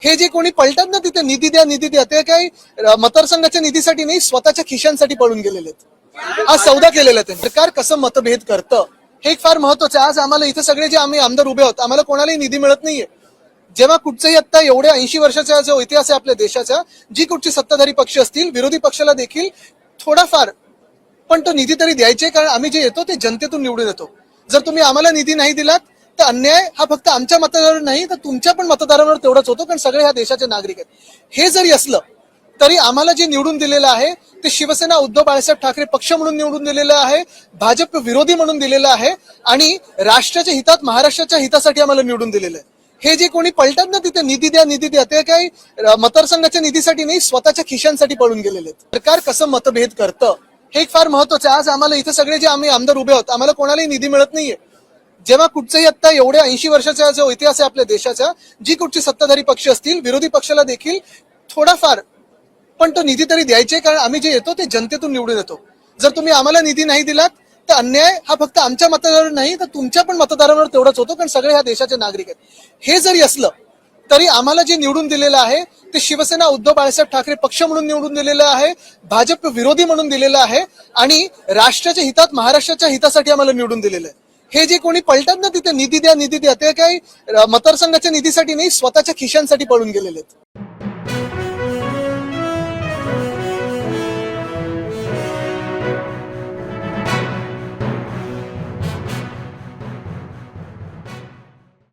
हे जे कोणी पळतात ना तिथे निधी द्या ते काही मतदारसंघाच्या निधीसाठी नाही, स्वतःच्या खिशांसाठी पळून गेलेले आहेत. हा सौदा केलेला आहे. सरकार कसं मतभेद करतं हे एक फार महत्वाचं आहे. आज आम्हाला इथे सगळे जे आम्ही आमदार उभे आहोत, आम्हाला कोणालाही निधी मिळत नाहीये. जेव्हा कुठचंही आता एवढ्या 80 वर्षाचा जो इतिहास आहे आपल्या देशाचा, जी कुठची सत्ताधारी पक्ष असतील, विरोधी पक्षाला देखील थोडाफार पण तो निधी तरी द्यायचे, कारण आम्ही जे येतो ते जनतेतून निवडून येतो. जर तुम्ही आम्हाला निधी नाही दिलात तर अन्याय हा फक्त आमच्या मतदारावर नाही तर तुमच्या पण मतदारांवर तेवढाच होतो, कारण सगळे ह्या देशाचे नागरिक आहेत. हे जरी असलं तरी आम्हाला जे निवडून दिलेलं आहे ते शिवसेना उद्धव बाळासाहेब ठाकरे पक्ष म्हणून निवडून दिलेलं आहे, भाजप विरोधी म्हणून दिलेलं आहे आणि राष्ट्राच्या हितात, महाराष्ट्राच्या हितासाठी आम्हाला निवडून दिलेलं आहे. हे जे कोणी पळतात ना तिथे निधी द्या ते काही मतदारसंघाच्या निधीसाठी नाही, स्वतःच्या खिशांसाठी पळून गेलेले आहेत. सरकार कसं मतभेद करतं हे एक फार महत्वाचं आहे. आज आम्हाला इथे सगळे जे आम्ही आमदार उभे आहोत, आम्हाला कोणालाही निधी मिळत नाहीये. जेव्हा कुठचंही आता एवढ्या 80 वर्षाचा जो इतिहास आहे आपल्या देशाचा, जी कुठची सत्ताधारी पक्ष असतील, विरोधी पक्षाला देखील थोडाफार पण तो निधी तरी द्यायचे, कारण आम्ही जे येतो ते जनतेतून निवडून येतो. जर तुम्ही आम्हाला निधी नाही दिलात तर अन्याय हा फक्त आमच्या मतदारावर नाही तर तुमच्या पण मतदारांवर तेवढाच होतो, कारण सगळे ह्या देशाचे नागरिक आहेत. हे जरी असलं तरी आम्हाला जे निवडून दिलेलं आहे ते शिवसेना उद्धव बाळासाहेब ठाकरे पक्ष म्हणून निवडून दिलेलं आहे, भाजप विरोधी म्हणून दिलेलं आहे आणि राष्ट्राच्या हितात, महाराष्ट्राच्या हितासाठी आम्हाला निवडून दिलेलं आहे. हे जे कोणी पळतात ना तिथे निधी द्या ते काही मतदारसंघाच्या निधीसाठी नाही, स्वतःच्या खिशांसाठी पळून गेलेले आहेत.